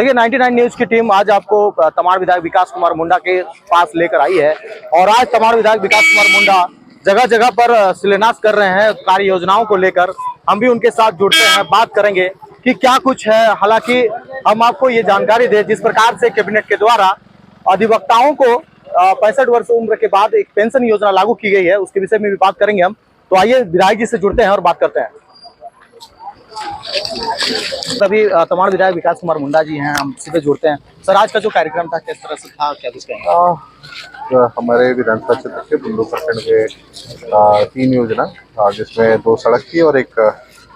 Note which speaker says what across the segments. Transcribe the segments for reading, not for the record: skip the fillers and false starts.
Speaker 1: देखिए 99 न्यूज की टीम आज आपको तमाड़ विधायक विकास कुमार मुंडा के पास लेकर आई है और आज तमाड़ विधायक विकास कुमार मुंडा जगह जगह पर शिलान्यास कर रहे हैं कार्य योजनाओं को लेकर। हम भी उनके साथ जुड़ते हैं, बात करेंगे कि क्या कुछ है। हालांकि हम आपको ये जानकारी दें, जिस प्रकार से कैबिनेट के द्वारा अधिवक्ताओं को 65 वर्ष उम्र के बाद एक पेंशन योजना लागू की गई है, उसके विषय में भी बात करेंगे हम। तो आइए विधायक जी से जुड़ते हैं और बात करते हैं। तभी तमाड़ विधायक विकास कुमार मुंडा जी हैं, हम सीधे जुड़ते हैं। सर, आज का जो कार्यक्रम था किस तरह से था, क्या कुछ कहेंगे?
Speaker 2: हमारे विधानसभा क्षेत्र के बुंडू प्रखंड के 3 योजना, जिसमें 2 सड़क की और एक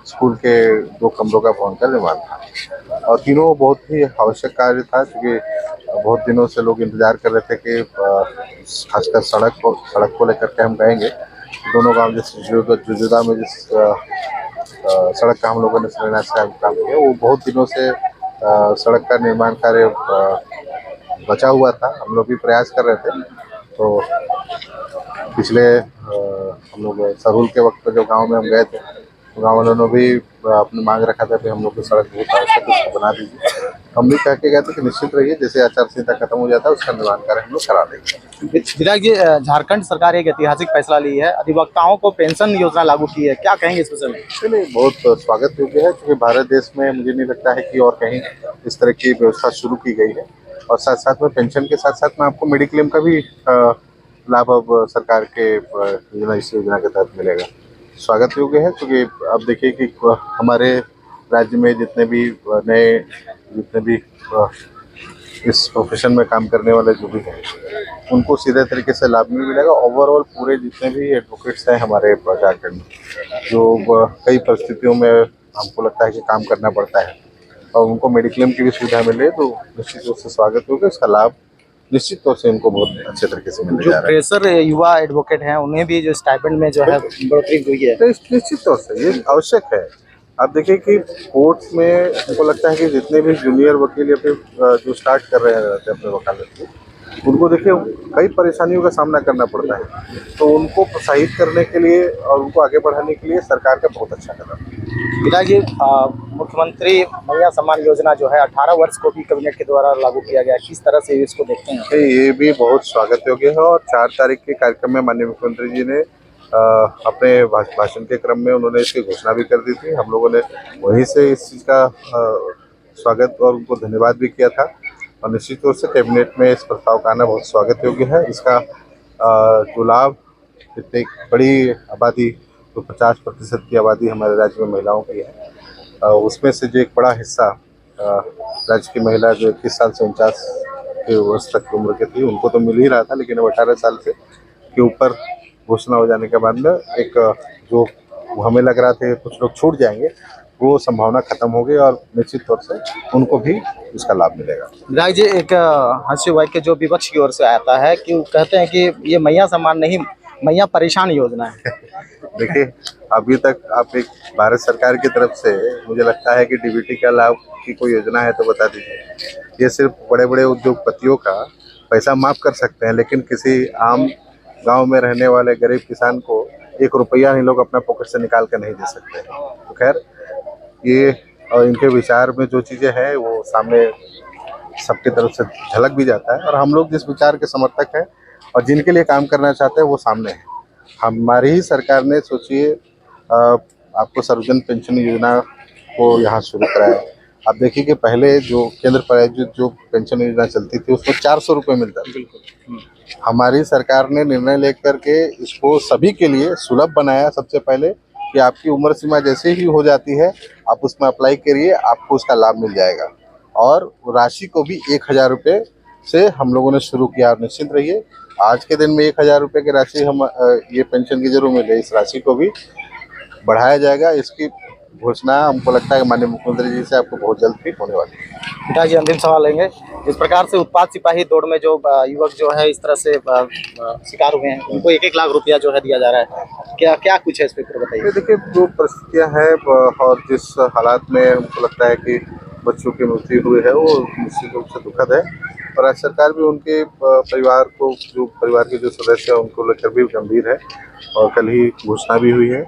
Speaker 2: स्कूल के 2 कमरों का भवन का निर्माण था और तीनों बहुत ही आवश्यक कार्य था, क्योंकि बहुत दिनों से लोग इंतजार कर रहे थे कि खासकर सड़क को लेकर के हम कहेंगे दोनों गांव जिस जुजुदा में जिस सड़क का हम लोगों ने शिलान्यास का काम किया, वो बहुत दिनों से सड़क का निर्माण कार्य बचा हुआ था। हम लोग भी प्रयास कर रहे थे। तो पिछले हम लोग सरूल के वक्त जो गांव में हम गए थे, तो गाँव वालों ने भी अपनी मांग रखा था कि हम लोग की सड़क बहुत आवश्यक है, उसको बना दीजिए। हम भी कह के गए थे कि निश्चित रहिए, जैसे आचार संहिता खत्म हो जाता है उसका निर्माण कार्य हम लोग करा देंगे।
Speaker 1: विधायक जी, झारखंड सरकार एक ऐतिहासिक फैसला ली है, अधिवक्ताओं को पेंशन योजना लागू की है, क्या कहेंगे इस विषय में?
Speaker 2: नहीं, बहुत स्वागत योग्य है, क्योंकि भारत देश में मुझे नहीं लगता है कि और कहीं इस तरह की व्यवस्था शुरू की गई है। और साथ साथ में पेंशन के साथ साथ में आपको मेडिक्लेम का भी लाभ अब सरकार के इस योजना के तहत मिलेगा। स्वागत योग्य है, क्योंकि अब देखिए कि हमारे राज्य में जितने भी इस प्रोफेशन में काम करने वाले जो भी हैं, उनको सीधे तरीके से लाभ भी मिलेगा। ओवरऑल पूरे जितने भी एडवोकेट्स हैं हमारे झारखंड में, जो कई परिस्थितियों में हमको लगता है कि काम करना पड़ता है, और उनको मेडिक्लेम की भी सुविधा मिले, तो निश्चित रूप से स्वागत होगा। इसका लाभ निश्चित तौर से उनको बहुत अच्छे तरीके से मिलने जा रहा है।
Speaker 1: फ्रेशर युवा एडवोकेट हैं, उन्हें भी जो स्टाइपेंड में जो है बढ़ोतरी हुई है,
Speaker 2: तो निश्चित तौर से ये आवश्यक है। आप देखिए कि कोर्ट में हमको लगता है कि जितने भी जूनियर वकील या फिर जो स्टार्ट कर रहे हैं अपने वकालत की, उनको देखिए कई परेशानियों का सामना करना पड़ता है। तो उनको प्रोत्साहित करने के लिए और उनको आगे बढ़ाने के लिए सरकार का बहुत अच्छा कदम है।
Speaker 1: विधायक जी, मुख्यमंत्री मैया सम्मान योजना जो है 18 वर्ष को भी कैबिनेट के द्वारा लागू किया गया, किस तरह से इसको देखते हैं?
Speaker 2: ये भी बहुत स्वागत योग्य है, और 4 तारीख के कार्यक्रम में माननीय मुख्यमंत्री जी ने अपने भाषण के क्रम में उन्होंने इसकी घोषणा भी कर दी थी। हम लोगों ने वहीं से इस चीज़ का स्वागत और उनको धन्यवाद भी किया था, और निश्चित तौर से कैबिनेट में इस प्रस्ताव का आना बहुत स्वागत योग्य है। इसका जो लाभ, इतनी बड़ी आबादी, तो 50% की आबादी हमारे राज्य में महिलाओं की है, उसमें से जो एक बड़ा हिस्सा राज्य की महिला जो 21 साल से 49 के वर्ष तक की उम्र की थी, उनको तो मिल ही रहा था, लेकिन अब 18 साल से के ऊपर घोषणा हो जाने के बाद में एक जो हमें लग रहा था कुछ लोग छूट जाएंगे, वो संभावना खत्म हो गई, और निश्चित तौर से उनको भी इसका लाभ मिलेगा।
Speaker 1: विधायक जी, एक हास्य वाक्य जो विपक्ष की ओर से आता है कि वो कहते हैं कि ये मैया सम्मान नहीं, मैया परेशान योजना है।
Speaker 2: देखिए, अभी तक आप एक भारत सरकार की तरफ से मुझे लगता है कि डीबीटी का लाभ की कोई योजना है तो बता दीजिए। ये सिर्फ बड़े बड़े उद्योगपतियों का पैसा माफ कर सकते हैं, लेकिन किसी आम गांव में रहने वाले गरीब किसान को 1 रुपया नहीं लोग अपना पॉकेट से निकाल कर नहीं दे सकते। तो खैर, ये और इनके विचार में जो चीज़ें हैं वो सामने सबकी तरफ से झलक भी जाता है, और हम लोग जिस विचार के समर्थक हैं और जिनके लिए काम करना चाहते हैं वो सामने हैं। हमारी ही सरकार ने, सोचिए, आपको सर्वजन पेंशन योजना को यहाँ शुरू कराया। आप देखिए कि पहले जो केंद्र प्रायोजित जो पेंशन योजना चलती थी उसमें 400 रुपये मिलता था। हमारी सरकार ने निर्णय लेकर के इसको सभी के लिए सुलभ बनाया। सबसे पहले कि आपकी उम्र सीमा जैसे ही हो जाती है, आप उसमें अप्लाई करिए, आपको उसका लाभ मिल जाएगा। और राशि को भी 1000 रुपये से हम लोगों ने शुरू किया। और निश्चित रहिए, आज के दिन में 1000 रुपये की राशि हम ये पेंशन की जरूर मिले, इस राशि को भी बढ़ाया जाएगा। इसकी घोषणा हमको लगता है माननीय मुख्यमंत्री जी से आपको बहुत जल्द भी होने वाली है।
Speaker 1: पिता जी, अंतिम सवाल लेंगे। इस प्रकार से उत्पाद सिपाही दौड़ में जो युवक जो है इस तरह से शिकार हुए हैं, उनको 1-1 लाख रुपया जो है दिया जा रहा है, क्या क्या कुछ है इस पर बताइए?
Speaker 2: देखिए, जो परिस्थितियाँ हैं और जिस हालात में हमको लगता है कि बच्चों की मृत्यु हुई है, वो निश्चित रूप से दुखद है। और राज्य सरकार भी उनके परिवार के जो सदस्य हैं उनको लेकर भी गंभीर है, और कल ही घोषणा भी हुई है।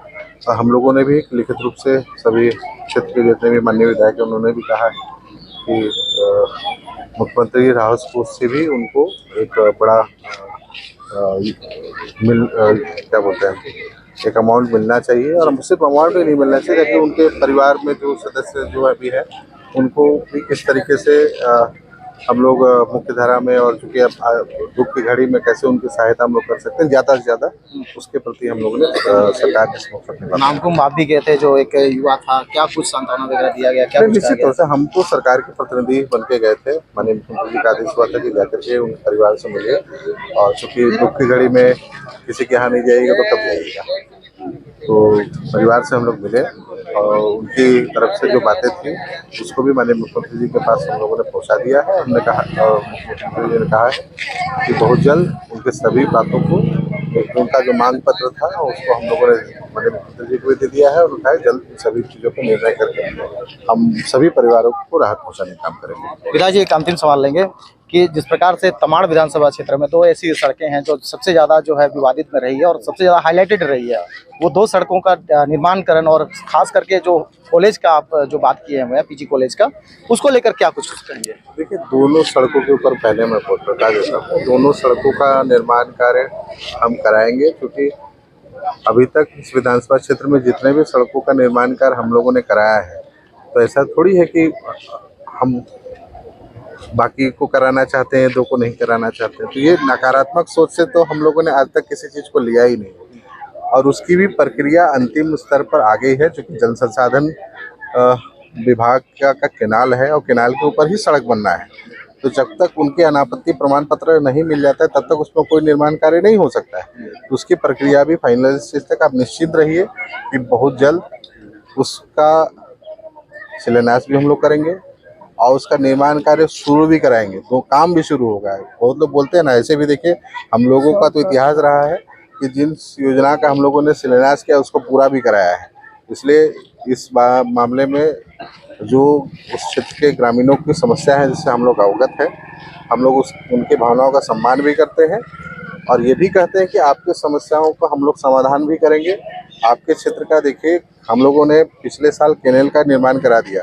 Speaker 2: और हम लोगों ने भी लिखित रूप से सभी क्षेत्र के जितने भी माननीय विधायक हैं उन्होंने भी कहा है कि मुख्यमंत्री राहत कोष से भी उनको एक बड़ा क्या बोलते हैं, एक अमाउंट मिलना चाहिए। और सिर्फ अमाउंट ही नहीं मिलना चाहिए, ताकि उनके परिवार में जो सदस्य जो अभी है उनको भी किस तरीके से हम लोग मुख्य धारा में, और चूंकि अब दुख की घड़ी में कैसे उनकी सहायता हम लोग कर सकते हैं ज़्यादा से ज़्यादा, उसके प्रति हम लोगों ने सरकार के समक्ष अपनी बात
Speaker 1: नामकुम आप भी गए थे, जो एक युवा था, क्या कुछ सांत्वना वगैरह दिया गया, क्या
Speaker 2: नहीं,
Speaker 1: कुछ कहा
Speaker 2: निश्चित
Speaker 1: गया?
Speaker 2: तौर से हम तो सरकार के प्रतिनिधि बन के गए थे। माननीय मुख्यमंत्री जी का आदेश हुआ था कि जाकर के उनके परिवार से मिले, और चूंकि दुख की घड़ी में किसी के यहाँ नहीं जाइएगा तो कब जाइएगा, तो परिवार से हम लोग मिले, और उनकी तरफ से जो बातें थी उसको भी माननीय मुख्यमंत्री जी के पास हम लोगों ने पहुंचा दिया है। हमने कहा, और मुख्यमंत्री जी ने कहा है कि बहुत जल्द उनके सभी बातों को, उनका जो मांग पत्र था उसको हम लोगों ने माननीय मुख्यमंत्री जी को भी दे दिया है, और उनका है जल्द सभी चीज़ों पर निर्णय करके हम सभी परिवारों को राहत पहुँचाने का काम करेंगे।
Speaker 1: पिताजी एक अंतिम सवाल लेंगे कि जिस प्रकार से तमाड़ विधानसभा क्षेत्र में दो ऐसी सड़कें हैं जो सबसे ज्यादा जो है विवादित में रही है और सबसे ज्यादा हाईलाइटेड रही है, वो दो सड़कों का निर्माणकरण, और खास करके जो कॉलेज का आप जो बात किए हैं पीजी कॉलेज का, उसको लेकर क्या कुछ कहेंगे?
Speaker 2: देखिए, दोनों सड़कों के ऊपर पहले मैं बता देता हूँ, दोनों सड़कों का निर्माण कार्य हम कराएंगे, क्योंकि अभी तक इस विधानसभा क्षेत्र में जितने भी सड़कों का निर्माण कार्य हम लोगों ने कराया है, तो ऐसा थोड़ी है कि हम बाकी को कराना चाहते हैं, दो को नहीं कराना चाहते हैं। तो ये नकारात्मक सोच से तो हम लोगों ने आज तक किसी चीज़ को लिया ही नहीं, और उसकी भी प्रक्रिया अंतिम स्तर पर आ गई है, क्योंकि जल संसाधन विभाग का केनाल है, और केनाल के ऊपर ही सड़क बनना है। तो जब तक उनके अनापत्ति प्रमाण पत्र नहीं मिल जाता है, तब तक उसमें कोई निर्माण कार्य नहीं हो सकता है। तो उसकी प्रक्रिया भी फाइनल स्टेज तक आप निश्चिंत रहिए कि बहुत जल्द उसका शिलान्यास भी हम लोग करेंगे, और उसका निर्माण कार्य शुरू भी कराएंगे, तो काम भी शुरू होगा। बहुत लोग बोलते हैं ना, ऐसे भी देखिए हम लोगों का तो इतिहास रहा है कि जिन योजना का हम लोगों ने शिलान्यास किया उसको पूरा भी कराया है। इसलिए इस मामले में जो उस क्षेत्र के ग्रामीणों की समस्या है, जिससे हम लोग अवगत हैं, हम लोग उनकी भावनाओं का सम्मान भी करते हैं, और ये भी कहते हैं कि आपकी समस्याओं का हम लोग समाधान भी करेंगे। आपके क्षेत्र का देखिए, हम लोगों ने पिछले साल केनाल का निर्माण करा दिया।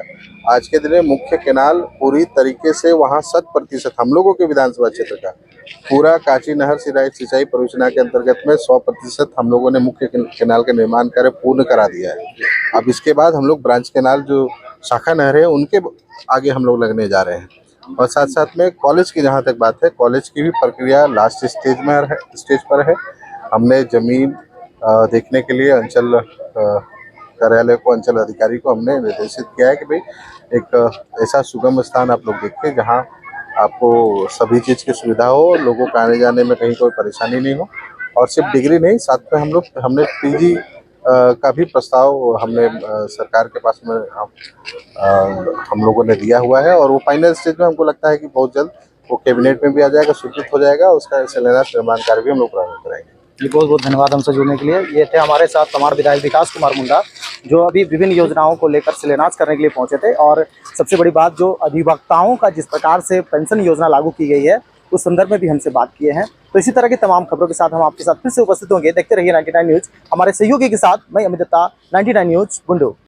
Speaker 2: आज के दिन में मुख्य केनाल पूरी तरीके से वहाँ 100% हम लोगों के विधानसभा क्षेत्र का पूरा काची नहर सिंचाई परियोजना के अंतर्गत में 100% हम लोगों ने मुख्य केनाल का निर्माण कार्य पूर्ण करा दिया है। अब इसके बाद हम लोग ब्रांच केनाल जो शाखा नहर है उनके आगे हम लोग लगने जा रहे हैं। और साथ साथ में कॉलेज की जहाँ तक बात है, कॉलेज की भी प्रक्रिया लास्ट स्टेज पर है। हमने जमीन देखने के लिए अंचल कार्यालय को, अंचल अधिकारी को हमने निर्देशित किया है कि भाई एक ऐसा सुगम स्थान आप लोग देखिए जहाँ आपको सभी चीज़ की सुविधा हो, लोगों को आने जाने में कहीं कोई परेशानी नहीं हो। और सिर्फ डिग्री नहीं, साथ में हमने पीजी का भी प्रस्ताव हमने सरकार के पास में हम लोगों ने दिया हुआ है, और वो फाइनल स्टेज में हमको लगता है कि बहुत जल्द वो कैबिनेट में भी आ जाएगा, स्वीकृत हो जाएगा। उसका शिलान्यास निर्माण कार्य भी हम लोग प्रारंभ कराएंगे।
Speaker 1: जी, बहुत बहुत धन्यवाद हमसे जुड़ने के लिए। ये थे हमारे साथ तमाड़ विधायक विकास कुमार मुंडा, जो अभी विभिन्न योजनाओं को लेकर शिलान्यास करने के लिए पहुंचे थे। और सबसे बड़ी बात, जो अधिवक्ताओं का जिस प्रकार से पेंशन योजना लागू की गई है, उस संदर्भ में भी हमसे बात किए हैं। तो इसी तरह की तमाम खबरों के साथ हम आपके साथ फिर से उपस्थित होंगे। देखते रहिए 99 न्यूज़। हमारे सहयोगी के साथ मैं अमित दत्ता, 99 न्यूज़ बुंडू।